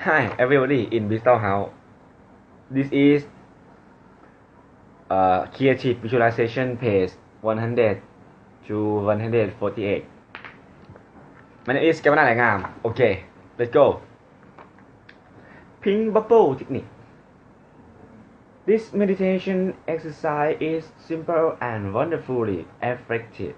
Hi everybody in Digital House. This is creative visualization page 100 to 148. My name is Kevin Ngam. Okay, let's go. Pink bubble technique. This meditation exercise is simple and wonderfully effective.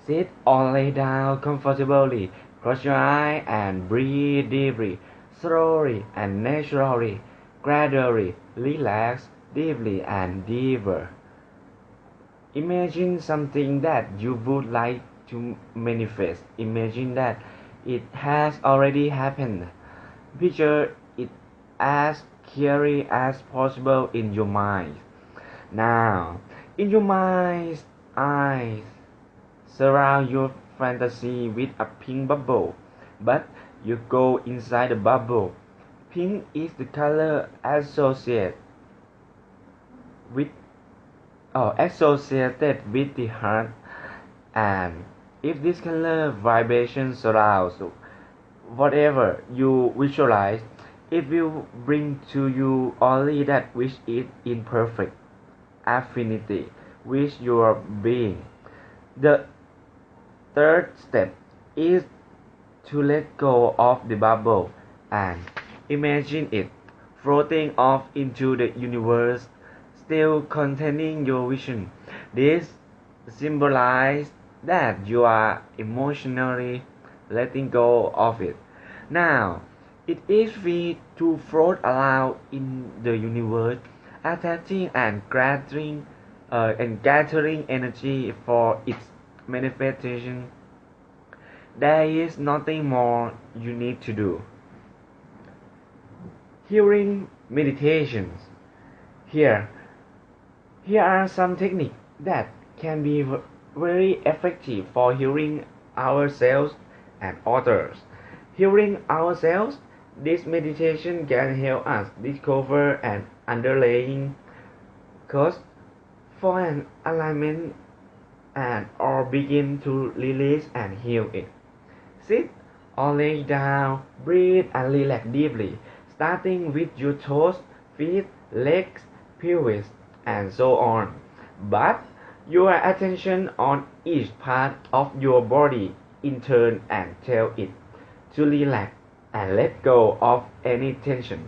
Sit or lay down comfortably, close your eyes and breathe deeply, slowly and naturally. Gradually relax deeply and deeper. Imagine something that you would like to manifest. Imagine that it has already happened. Picture it as clearly as possible in your mind. Now, in your mind's eyes, surround your fantasy with a pink bubble, but you go inside the bubble. Pink is the color associated with the heart, and if this color vibration surrounds whatever you visualize, it will bring to you only that which is in perfect affinity with your being. The third step is to let go of the bubble and imagine it floating off into the universe, still containing your vision. This symbolizes that you are emotionally letting go of it. Now, it is free to float around in the universe, attaching and gathering energy for its manifestation. There is nothing more you need to do. Hearing meditations. Here are some techniques that can be very effective for hearing ourselves and others. Hearing ourselves, this meditation can help us discover an underlying cause for an alignment and or begin to release and heal it. Sit or lay down, breathe and relax deeply, starting with your toes, feet, legs, pelvis, and so on. But your attention on each part of your body in turn and tell it to relax and let go of any tension.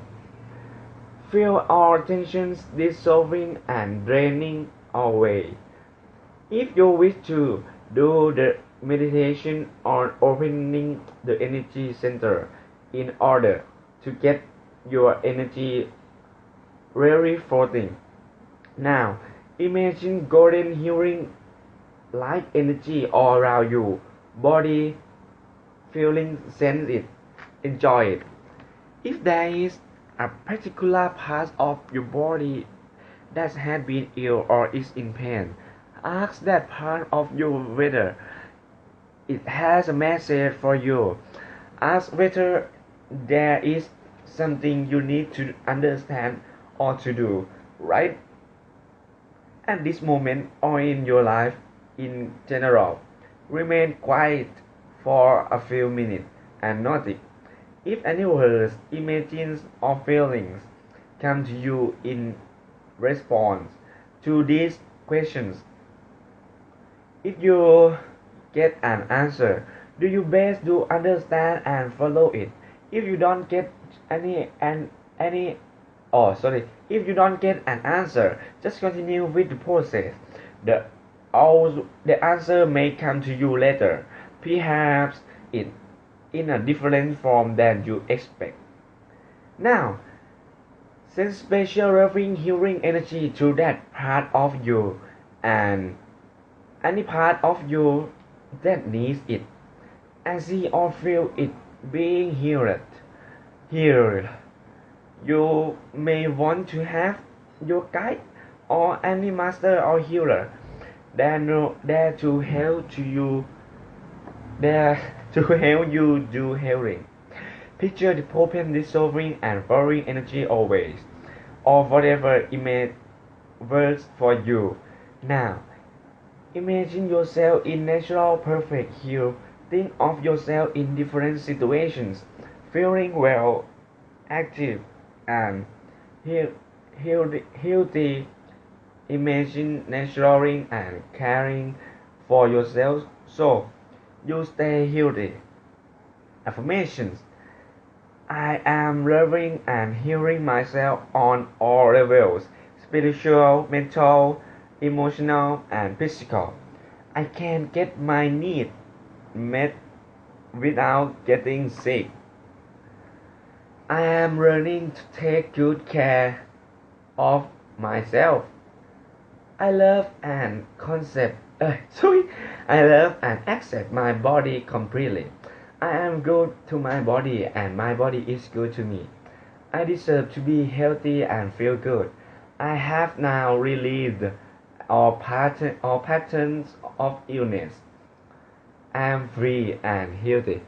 Feel all tensions dissolving and draining away. If you wish to do the meditation on opening the energy center in order to get your energy really floating. Now, imagine golden healing light energy all around you, body, feeling, sense it, enjoy it. If there is a particular part of your body that has been ill or is in pain, ask that part of you whether it has a message for you. Ask whether there is something you need to understand or to do right at this moment or in your life in general. Remain quiet for a few minutes and notice if any words, images, or feelings come to you in response to these questions. If you get an answer, do your best to understand and follow it. If you don't get if you don't get an answer, just continue with the process. The answer may come to you later, perhaps in a different form than you expect. Now, send special loving healing energy to that part of you and any part of you that needs it, and see or feel it being healed. You may want to have your guide or any master or healer there to help you do healing. Picture the problem dissolving and flowing energy always, or whatever image works for you. Now, imagine yourself in natural perfect health. Think of yourself in different situations, feeling well active and heal, healthy. Imagine nurturing and caring for yourself so you stay healthy. Affirmations: I am loving and healing myself on all levels: spiritual, mental, emotional, and physical. I can get my needs met without getting sick. I am learning to take good care of myself. I love and concept. Sorry, I love and accept my body completely. I am good to my body and my body is good to me. I deserve to be healthy and feel good. I have now released all patterns of illness. I am free and healthy.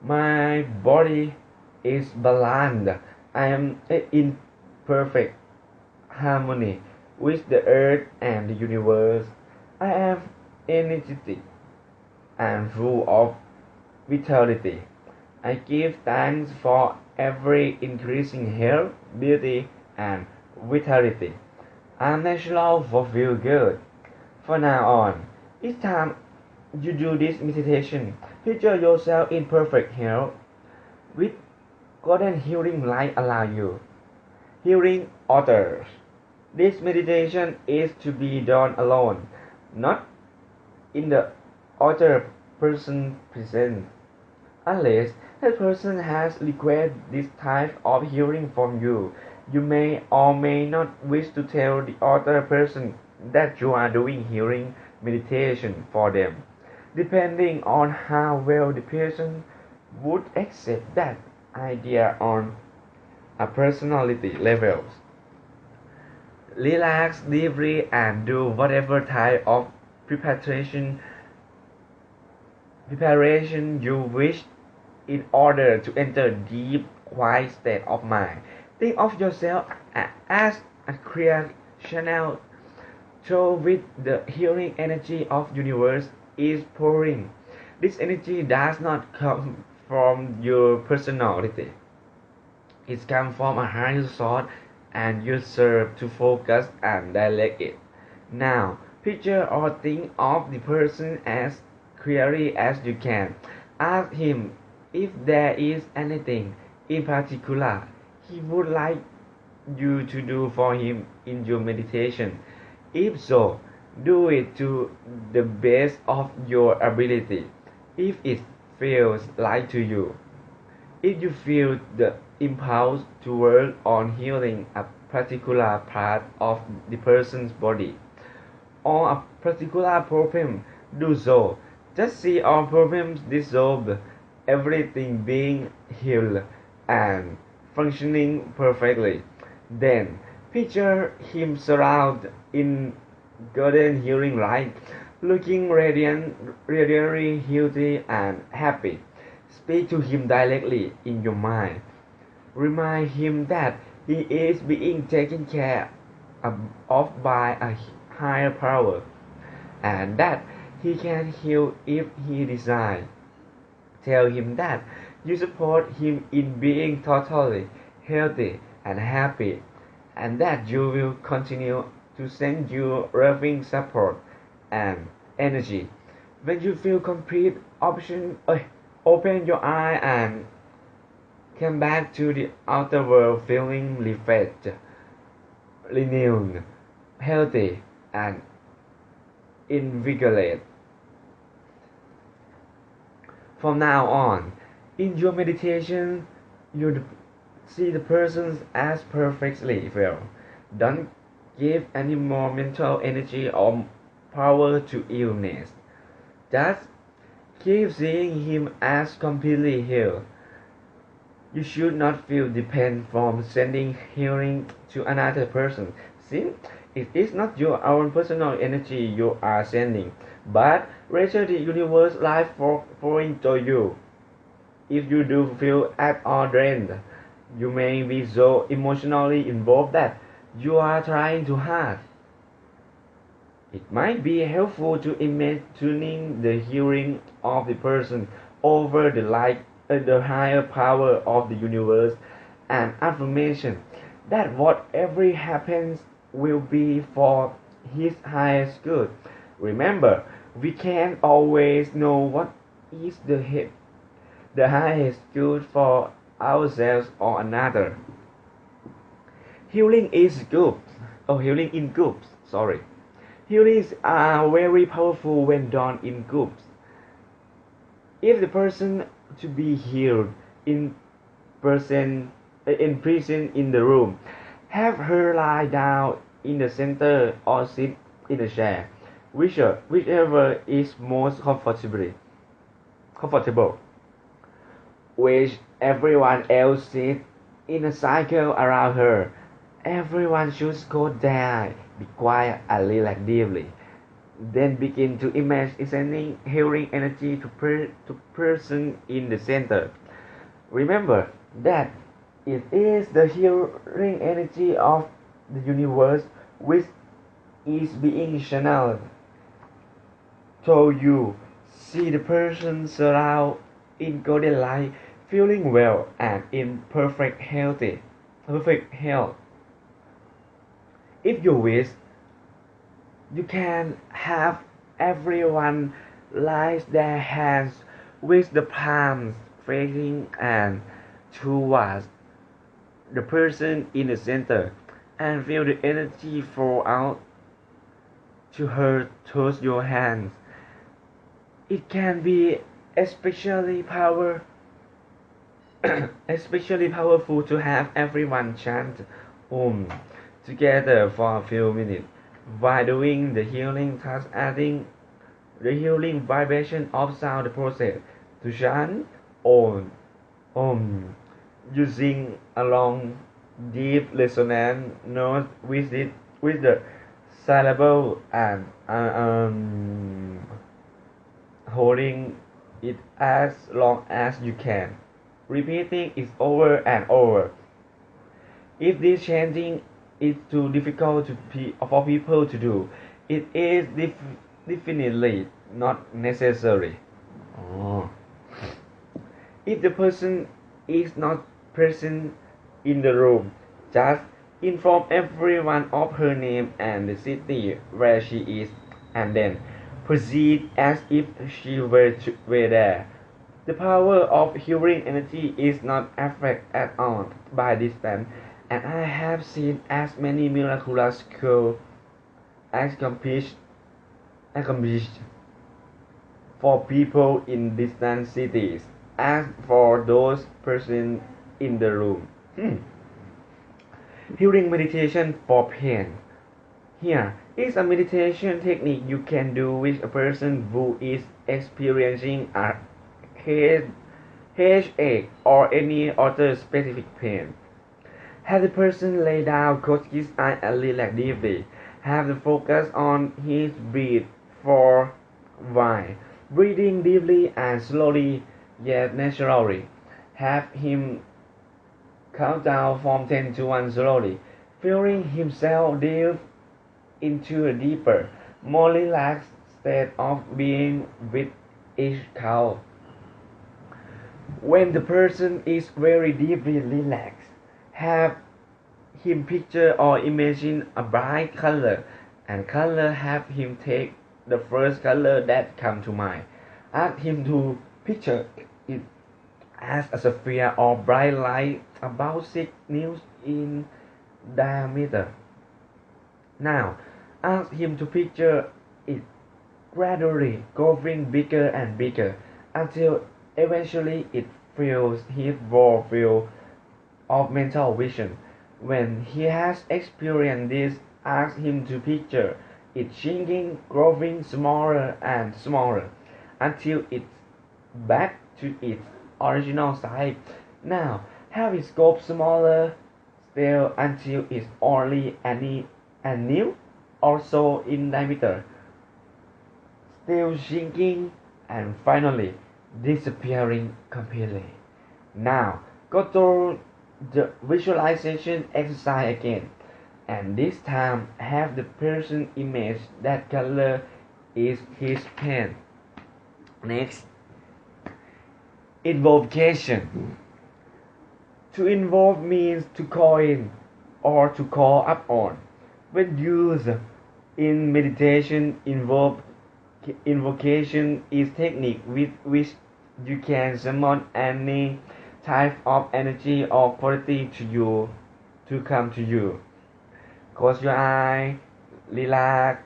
My body is balanced. I am in perfect harmony with the earth and the universe. I am energetic and full of vitality. I give thanks for every increasing health, beauty, and vitality. I'm natural for feel good. From now on, each time you do this meditation, picture yourself in perfect health with golden healing light around you, healing others. This meditation is to be done alone, not in the other person's presence. Unless that person has requested this type of healing from you, you may or may not wish to tell the other person that you are doing healing meditation for them, depending on how well the person would accept that idea on a personality level. Relax deeply and do whatever type of preparation you wish in order to enter deep, quiet state of mind. Think of yourself as a clear channel through which the healing energy of universe is pouring. This energy does not come from your personality. It comes from a higher source and you serve to focus and direct it. Now, picture or think of the person as clearly as you can. Ask him if there is anything in particular he would like you to do for him in your meditation. If so, do it to the best of your ability. If it feels like to you, if you feel the impulse to work on healing a particular part of the person's body or a particular problem, do so. Just see all problems dissolved, everything being healed and functioning perfectly. Then picture him surrounded in golden healing light, looking radiantly healthy and happy. Speak to him directly in your mind. Remind him that he is being taken care of by a higher power and that he can heal if he desires. Tell him that you support him in being totally healthy and happy, and that you will continue to send you loving support and energy. When you feel complete open your eye and come back to the outer world feeling refreshed, renewed, healthy, and invigorated. From now on, in your meditation, you see the person as perfectly well. Don't give any more mental energy or power to illness. Just keep seeing him as completely healed. You should not feel dependent from sending healing to another person, since it is not your own personal energy you are sending, but rather the universe life flowing to you. If you do feel at all drained, you may be so emotionally involved that you are trying too hard. It might be helpful to imagine tuning the hearing of the person over the light the higher power of the universe, and affirmation that whatever happens will be for his highest good. Remember, we can't always know what is the highest good for ourselves or another. Healing is good. Oh, healing in groups. Sorry. Healings are very powerful when done in groups. If the person to be healed in prison in the room, have her lie down in the center or sit in a chair, whichever is most comfortable, which everyone else sits in a cycle around her. Everyone should go there, be quiet and relax deeply. Then begin to imagine sending healing energy to person in the center. Remember that it is the healing energy of the universe which is being channeled. So you see the person surround in golden light, feeling well and in perfect health. If you wish, you can have everyone lies their hands with the palms facing and towards the person in the center, and feel the energy flow out to her towards your hands. It can be especially especially powerful to have everyone chant Om together for a few minutes while doing the healing task, adding the healing vibration of sound process to chant Om using a long deep resonant note with the syllable and holding it as long as you can, repeating it over and over. If this chanting is too difficult for people to do, it is definitely not necessary. Oh. If the person is not present in the room, just inform everyone of her name and the city where she is, and then proceed as if she were there. The power of healing energy is not affected at all by distance, and I have seen as many miraculous cures accomplished for people in distant cities as for those present in the room. Healing meditation for pain. Here is a meditation technique you can do with a person who is experiencing a headache or any other specific pain. Have the person lay down, close his eyes and relax deeply. Have the focus on his breath for a while, breathing deeply and slowly yet naturally. Have him count down from 10 to 1 slowly, feeling himself delve into a deeper, more relaxed state of being with each count. When the person is very deeply relaxed, have him picture or imagine a bright color, and have him take the first color that comes to mind. Ask him to picture it as a sphere of bright light about 6 inches in diameter. Now, ask him to picture it gradually growing bigger and bigger until eventually it fills his whole field of mental vision. When he has experienced this, ask him to picture it shrinking, growing smaller and smaller until it's back to its original size. Now, have it scope smaller still until it's only a new or so in diameter, still shrinking and finally disappearing completely. Now, go through the visualization exercise again, and this time have the person image that color is his pen. Next, Invocation. To invoke means to call in or to call up on. When used in meditation, invocation is technique with which you can summon any type of energy or quality to come to you. Close your eye, relax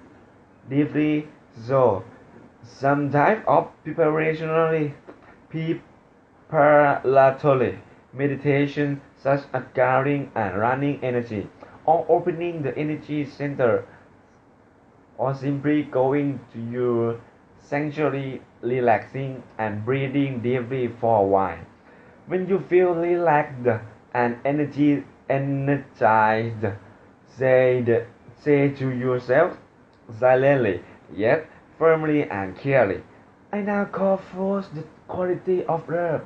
deeply. So, some type of preparatory meditation such as guarding and running energy, or opening the energy center, or simply going to your sanctuary, relaxing and breathing deeply for a while. When you feel relaxed and energized, say to yourself silently yet firmly and clearly, I now call forth the quality of love.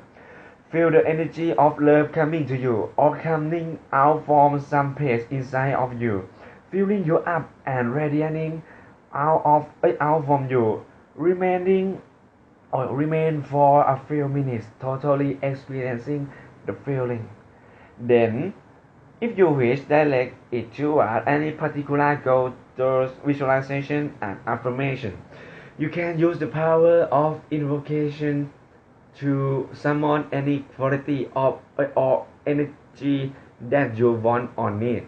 Feel the energy of love coming to you or coming out from some place inside of you, filling you up and radiating out from you, remain for a few minutes, totally experiencing the feeling. Then, if you wish, direct it toward any particular goal through visualization and affirmation. You can use the power of invocation to summon any quality of or energy that you want or need.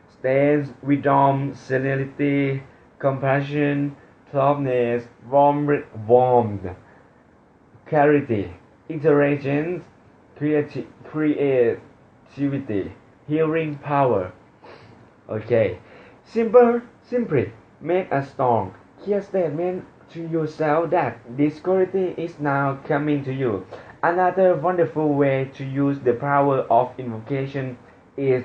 Strength, wisdom, serenity, compassion, calmness, warmth, clarity, intelligence, creativity, healing power. Okay. Simply make a strong, clear statement to yourself that this quality is now coming to you. Another wonderful way to use the power of invocation is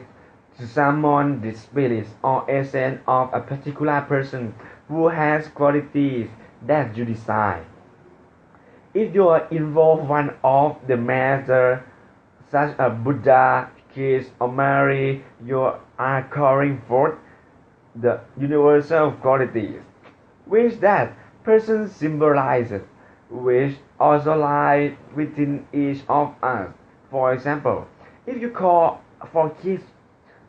to summon the spirits or essence of a particular person who has qualities that you desire. If you invoke one of the masters, such as Buddha, Christ, or Mary, you are calling forth the universal qualities which that person symbolizes, which also lie within each of us. For example, if you call for kids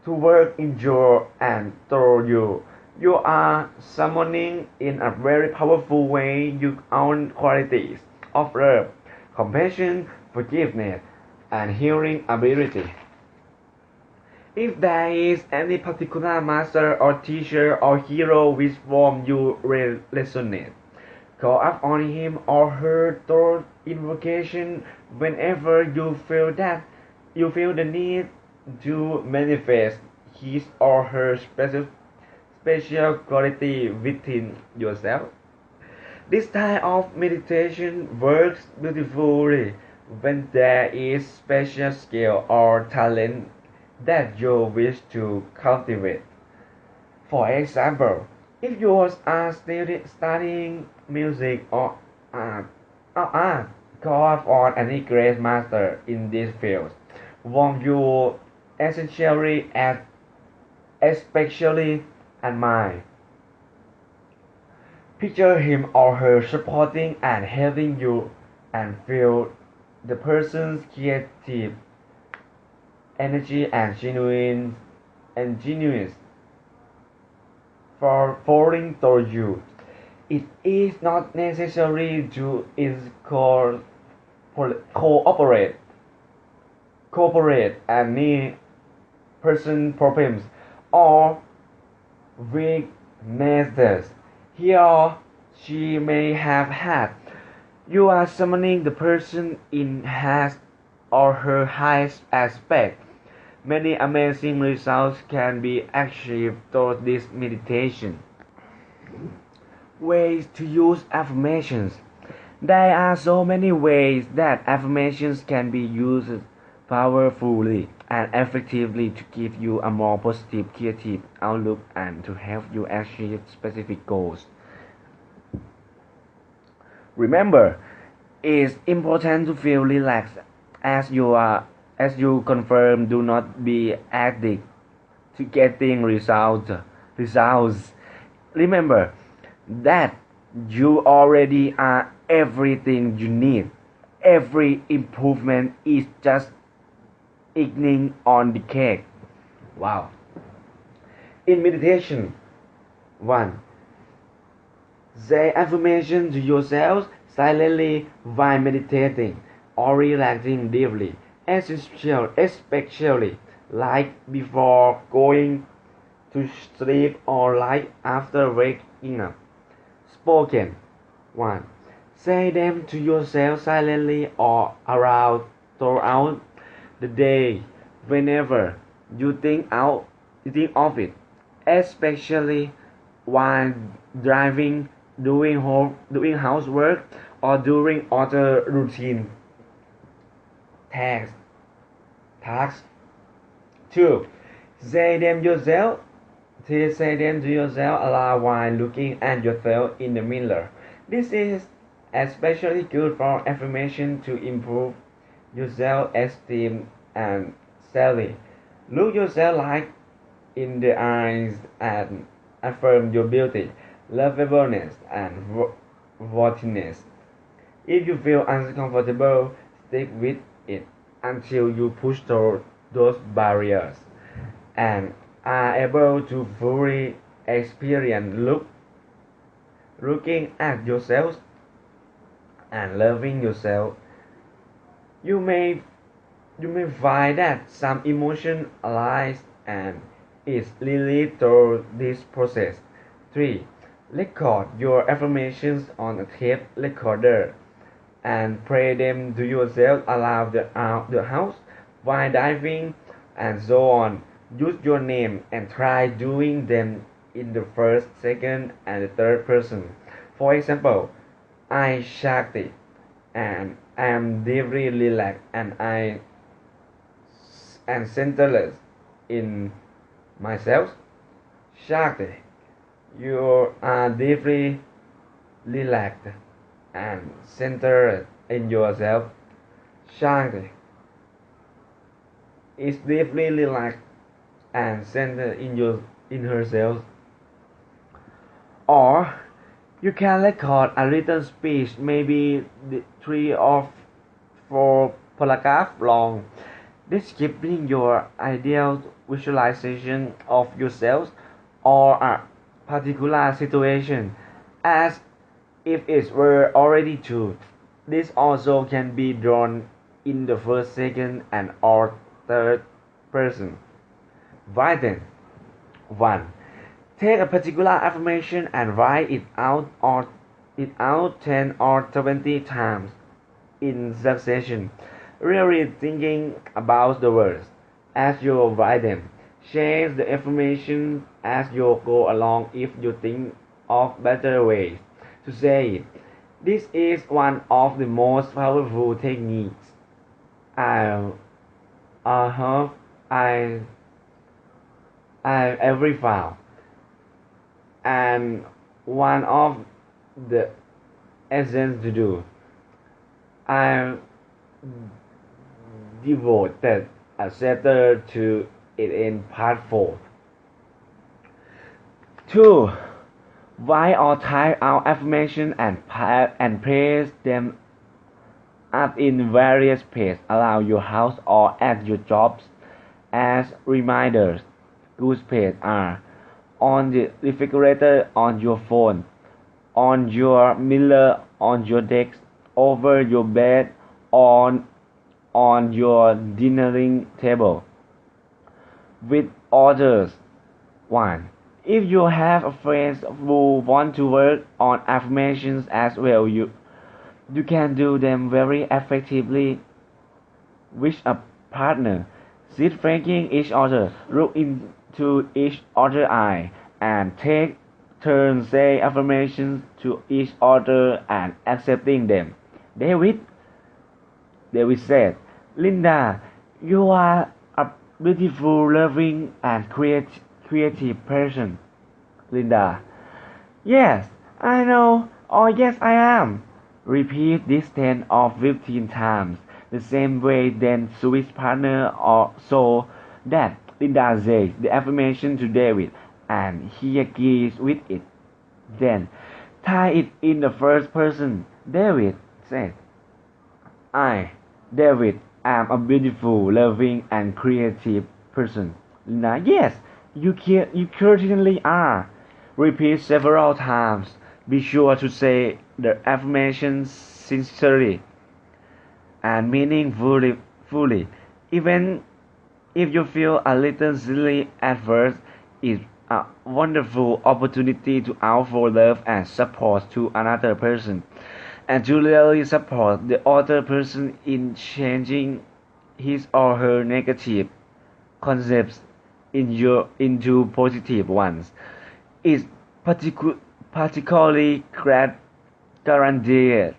to work in you and through you, you are summoning in a very powerful way your own qualities of love, compassion, forgiveness, and healing ability. If there is any particular master or teacher or hero with whom you resonate, call up on him or her through invocation whenever you feel the need to manifest his or her special quality within yourself. This type of meditation works beautifully when there is special skill or talent that you wish to cultivate. For example, if you are studying music or art, call upon any great master in this field, whom you especially admire. Picture him or her supporting and helping you and feel the person's creative energy and genuine for falling toward you. It is not necessary to cooperate any person problems or weaknesses he or she may have had. You are summoning the person in his or her highest aspect. Many amazing results can be achieved through this meditation. Ways to use affirmations. There are so many ways that affirmations can be used powerfully and effectively to give you a more positive creative outlook and to help you achieve specific goals. Remember, it's important to feel relaxed as you confirm. Do not be addicted to getting results. Remember that you already are everything you need. Every improvement is just icing on the cake. Wow. In meditation, 1. Say affirmation to yourself silently while meditating or relaxing deeply, especially like before going to sleep or like after waking up. Spoken, 1. Say them to yourself silently or aloud throughout the day whenever you think of it, especially while driving, doing housework, or during other routine tasks. tasks. 2. Say them yourself. Say them to yourself aloud while looking at yourself in the mirror. This is especially good for affirmation to improve your self-esteem and self. Look yourself like in the eyes and affirm your beauty, lovableness, and worthiness. If you feel uncomfortable, stick with it until you push through those barriers and are able to fully experience looking at yourself and loving yourself. You may you may find that some emotion arise and is released through this process. 3. Record your affirmations on a tape recorder and pray them to yourself aloud the house while diving and so on. Use your name and try doing them in the first, second, and the third person. For example, I Shakti and I am deeply relaxed and centered in myself. Shakti, you are deeply relaxed and centered in yourself. Shakti is deeply relaxed and centered in herself. Or you can record a written speech, maybe 3 or 4 paragraphs long, describing your ideal visualization of yourself or a particular situation as if it were already true. This also can be drawn in the first, second, and or third person. Write 1. Take a particular affirmation and write it out 10 or 20 times in succession, really thinking about the words as you write them. Change the affirmation as you go along if you think of better ways to say it. This is one of the most powerful techniques I have I ever found, and one of the essence to do. I devoted a chapter to it in part 4. 2. Write or type out affirmation and place them up in various places around your house or at your jobs as reminders. Good places are on the refrigerator, on your phone, on your mirror, on your desk, over your bed, on your dining table. With others. 1. If you have friends who want to work on affirmations as well, you can do them very effectively with a partner. Sit facing each other, look into each other's eye, and take turns say affirmations to each other and accepting them. David said, Linda, you are a beautiful, loving, and creative person. Linda, yes, I know, or yes, I am. Repeat this 10 or 15 times, the same way then switch partner or so that Linda says the affirmation to David and he agrees with it. Then tie it in the first person. David said, I, David, am a beautiful, loving, and creative person. Lina, yes, you certainly are. Repeat several times. Be sure to say the affirmations sincerely and meaningfully. Fully. Even if you feel a little silly at first, it's a wonderful opportunity to offer love and support to another person, and to really support the other person in changing his or her negative concepts into positive ones. It's particularly guaranteed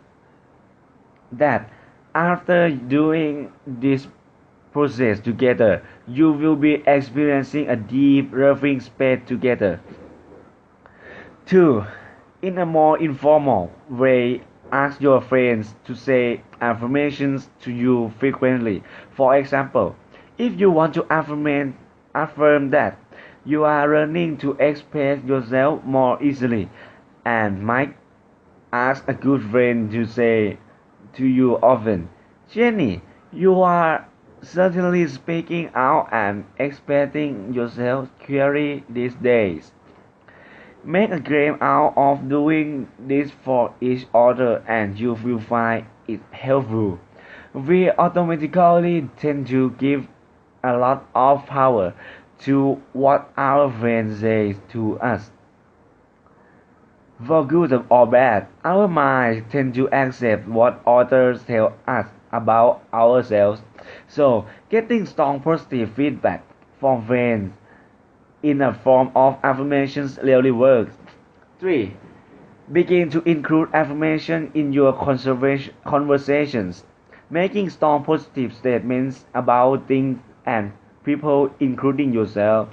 that after doing this process together, you will be experiencing a deep, loving space together. 2. In a more informal way, ask your friends to say affirmations to you frequently. For example, if you want to affirm that you are learning to express yourself more easily, and might ask a good friend to say to you often, Jenny, you are certainly speaking out and expressing yourself clearly these days. Make a game out of doing this for each other and you will find it helpful. We automatically tend to give a lot of power to what our friends say to us. For good or bad, our minds tend to accept what others tell us about ourselves. So, getting strong positive feedback from friends in a form of affirmations really works. 3. Begin to include affirmation in your conversations, making strong positive statements about things and people, including yourself,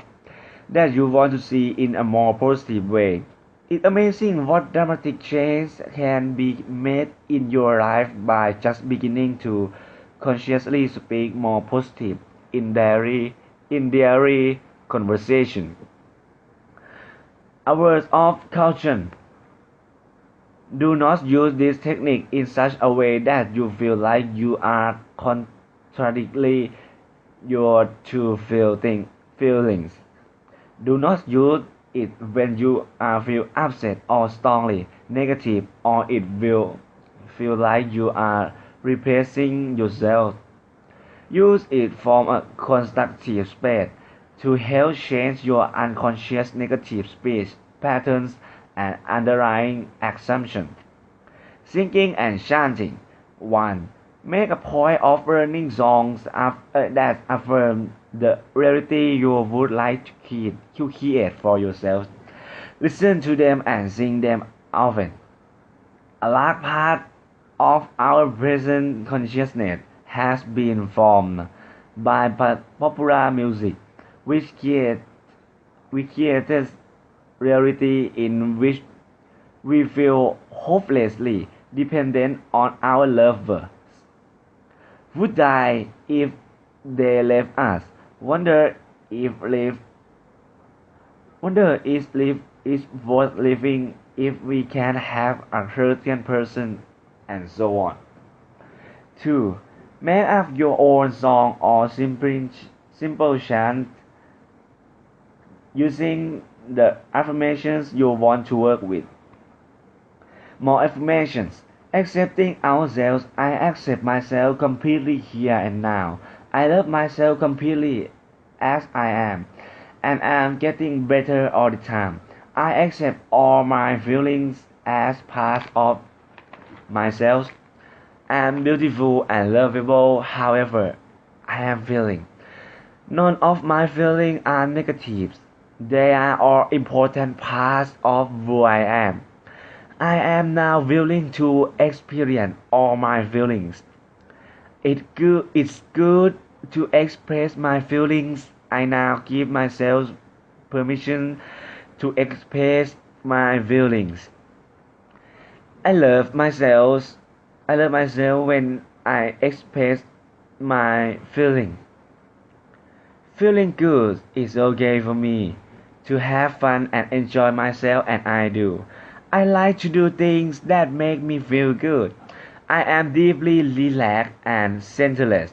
that you want to see in a more positive way. It's amazing what dramatic change can be made in your life by just beginning to consciously speak more positive in daily conversation. A word of caution. Do not use this technique in such a way that you feel like you are contradicting your true feelings. Do not use it when you feel upset or strongly negative, or it will feel like you are repressing yourself. Use it from a constructive space to help change your unconscious negative speech patterns and underlying assumptions. Singing and chanting. 1. Make a point of learning songs that affirm the reality you would like to create for yourself. Listen to them and sing them often. A large part of our present consciousness has been formed by popular music, which creates reality in which we feel hopelessly dependent on our loved ones. Would die if they left us. Wonder if life is worth living if we can have a certain person, and so on. 2. Make up your own song or simple chant using the affirmations you want to work with. More affirmations. Accepting ourselves. I accept myself completely here and now. I love myself completely as I am, and I'm getting better all the time. I accept all my feelings as part of myself. I'm beautiful and lovable however I am feeling. None of my feelings are negatives. They are all important parts of who I am. I am now willing to experience all my feelings. It's good to express my feelings. I now give myself permission to express my feelings. I love myself. I love myself when I express my feelings. Feeling good is okay for me. To have fun and enjoy myself, and I do. I like to do things that make me feel good. I am deeply relaxed and centered.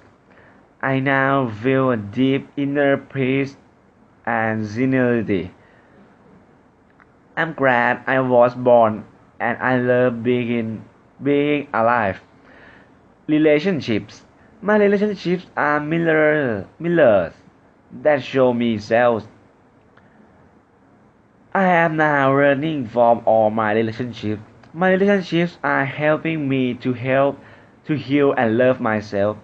I now feel a deep inner peace and serenity. I'm glad I was born and I love being alive. Relationships. My relationships are mirrors that show me selves. I am now learning from all my relationships. My relationships are helping me to heal and love myself.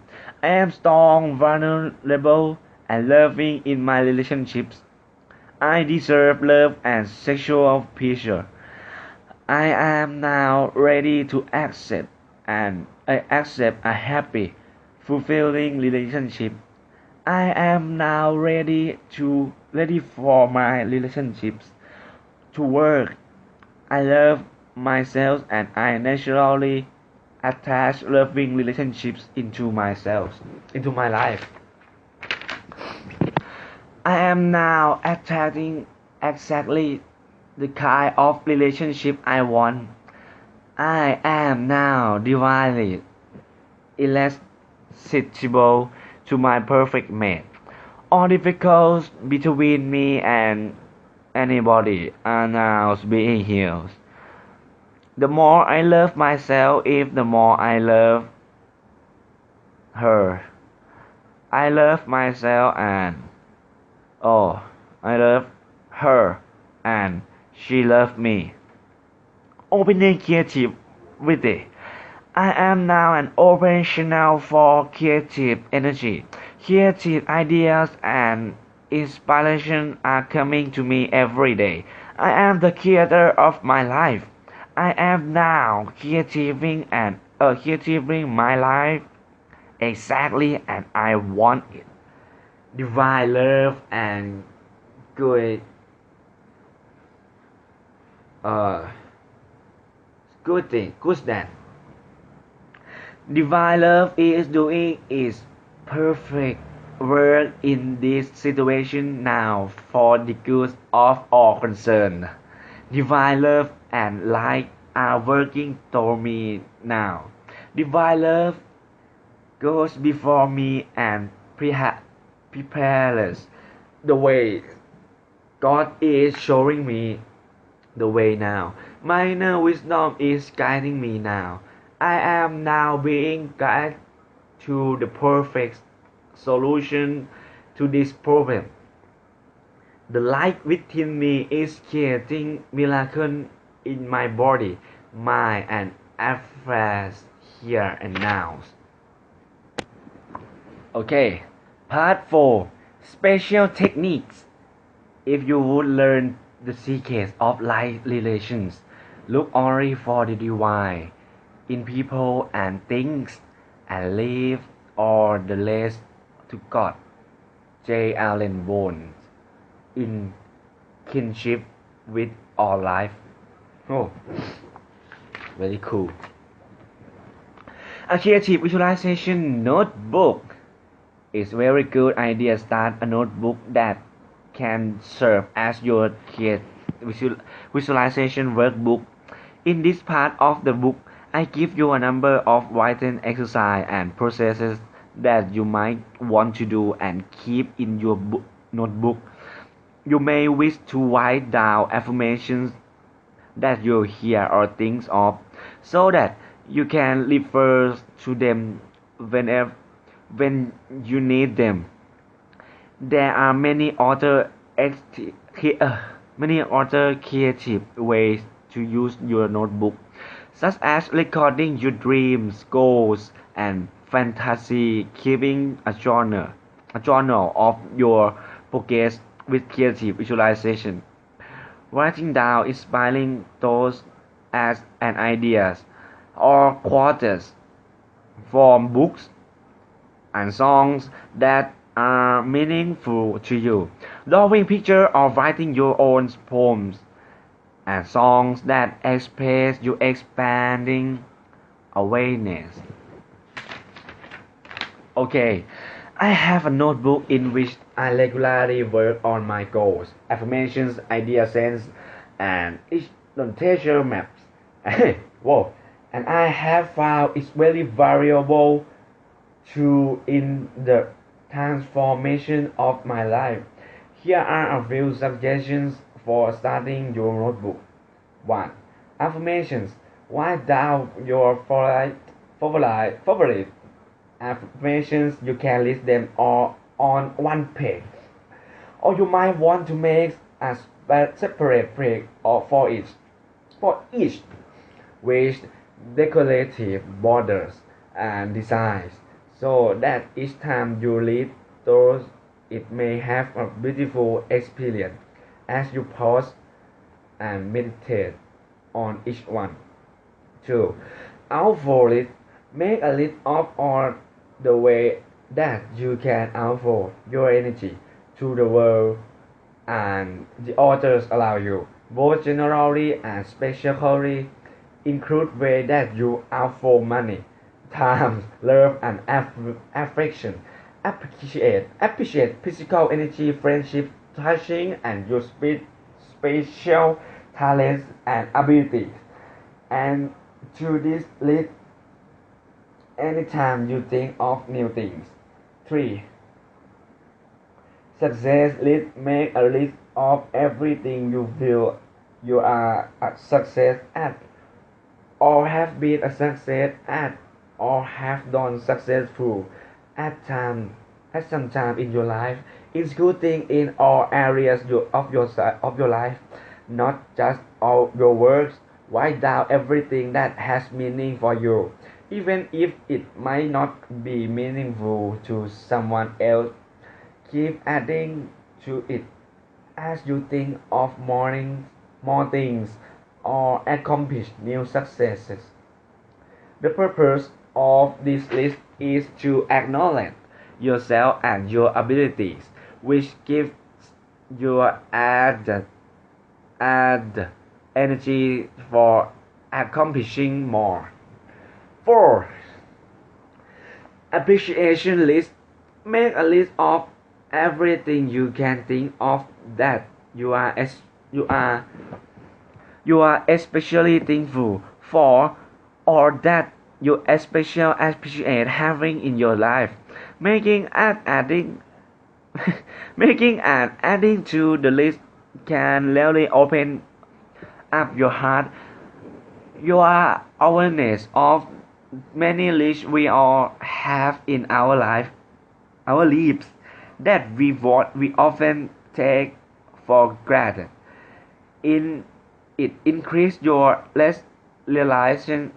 I am strong, vulnerable, and loving in my relationships. I deserve love and sexual pleasure. I am now ready to accept and I accept a happy, fulfilling relationship. I am now ready for my relationships to work. I love myself and I naturally attach loving relationships into my life. I am now attracting exactly the kind of relationship I want. I am now divinely irresistible to my perfect mate. All difficulties between me and anybody are now being healed. The more I love myself, the more I love her. I love myself and oh, I love her and she loved me. Opening creativity. I am now an open channel for creative energy. Creative ideas and inspiration are coming to me every day. I am the creator of my life. I am now creativing my life exactly and I want it. Divine love and good uh good that divine love is doing its perfect work in this situation now for the good of all concerned. Divine love and light are working toward me now. Divine love goes before me and prepares the way. God is showing me the way now. My inner wisdom is guiding me now. I am now being guided to the perfect solution to this problem. The light within me is creating miracles in my body, mind, and affairs here and now. Okay, part 4 Special Techniques. If you would learn the secrets of life relations, look only for the divine in people and things and leave all the rest to God. J. Allen Bones in Kinship with All Life. Oh, very cool. A creative visualization notebook is a very good idea. Start a notebook that can serve as your visualization workbook. In this part of the book, I give you a number of written exercise and processes that you might want to do and keep in your notebook. You may wish to write down affirmations that you hear or think of so that you can refer to them when you need them. There are many other creative ways to use your notebook, such as recording your dreams, goals, and fantasy, keeping a journal of your progress with creative visualization, writing down inspiring thoughts and ideas, or quotes from books and songs that are meaningful to you, drawing pictures or writing your own poems and songs that express your expanding awareness. Okay, I have a notebook in which I regularly work on my goals, affirmations, idea sense, and each notation maps. Whoa, and I have found it's very valuable to in the transformation of my life. Here are a few suggestions for starting your notebook. 1. Affirmations. Write down your favorite affirmations. You can list them all on one page, or you might want to make a separate page for each with decorative borders and designs, so that each time you read those it may have a beautiful experience as you pause and meditate on each one. 2. Outflow list. Make a list of all the way that you can outflow your energy to the world and the others allow you, both generally and specially. Include ways that you outflow money, time, love, and affection. Appreciate physical energy, friendship, touching, and your special talents and abilities. And to this list anytime you think of new things. 3. Success list. Make a list of everything you feel you are a success at, or have been a success at, or have done successful at some time in your life. It's good thing in all areas of your life, not just all your works. Write down everything that has meaning for you, even if it might not be meaningful to someone else. Keep adding to it as you think of more things or accomplish new successes. The purpose of this list is to acknowledge yourself and your abilities, which gives you add energy for accomplishing more. 4. Appreciation list. Make a list of everything you can think of that you are especially thankful for, or that you especially appreciate having in your life. Making and adding making and adding to the list can really open up your heart, your awareness of many lists we all have in our lives that we often take for granted. It increase your realization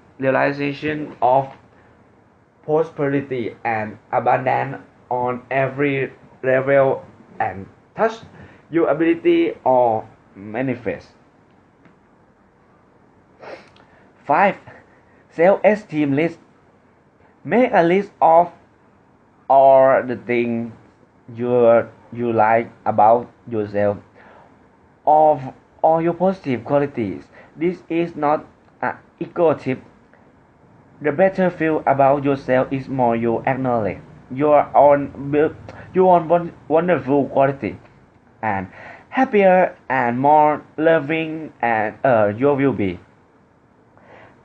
of prosperity and abundance on every level, and touch your ability or manifest. 5. Self-esteem list. Make a list of all the things you like about yourself, of all your positive qualities. This is not an ego tip. The better feel about yourself is more you acknowledge your own wonderful quality, and happier and more loving and you will be.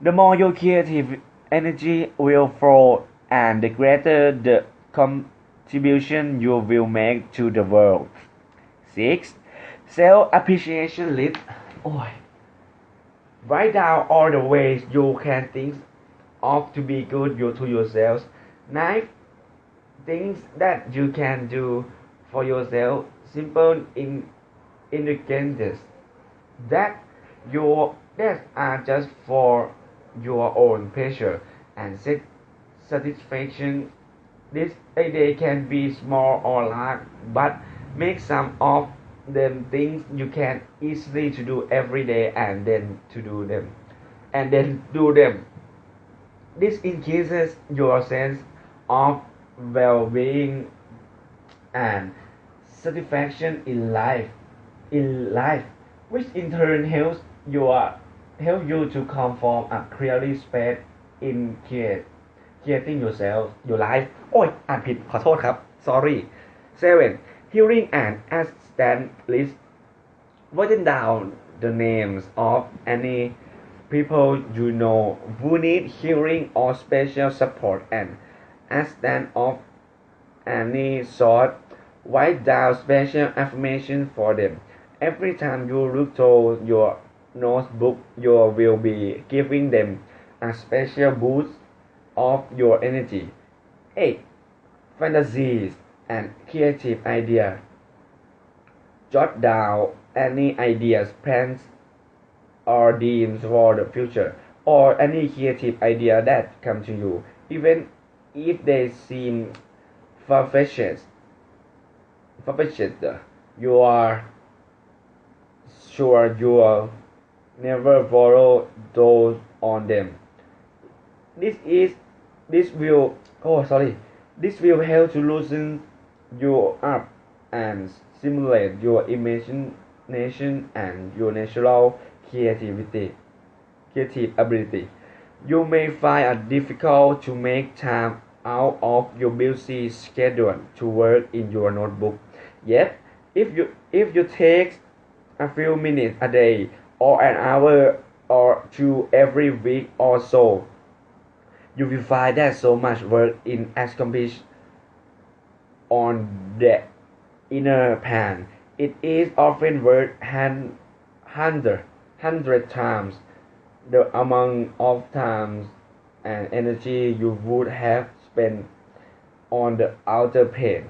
The more your creative energy will flow, and the greater the contribution you will make to the world. 6. Self-appreciation list. Write down all the ways you can think of to be good to yourself. 9. Things that you can do for yourself. Simple ingredients that are just for your own pleasure and satisfaction. They can be small or large, but make some of them things you can easily to do every day, and then do them. This increases your sense of well-being and satisfaction in life, which in turn helps you to come from a clearly space in creating your life. อ่านผิดขอโทษครับ sorry. 7. Hearing and assistant list. Write down the names of any people you know who need healing or special support and assistance of any sort. Write down special affirmation for them. Every time you look through your notebook, you will be giving them a special boost of your energy. 8. Fantasies and creative ideas. Jot down any ideas, plans, or dreams for the future, or any creative idea that come to you, even if they seem far-fetched. You are sure you'll never follow those on them. This is this will this will help to loosen you up and stimulate your imagination and your natural creative ability. You may find it difficult to make time out of your busy schedule to work in your notebook. Yet, if you take a few minutes a day or an hour or two every week or so, you will find that so much work is accomplished on the inner pan. It is often worth hundred times the amount of time and energy you would have spent on the outer plane.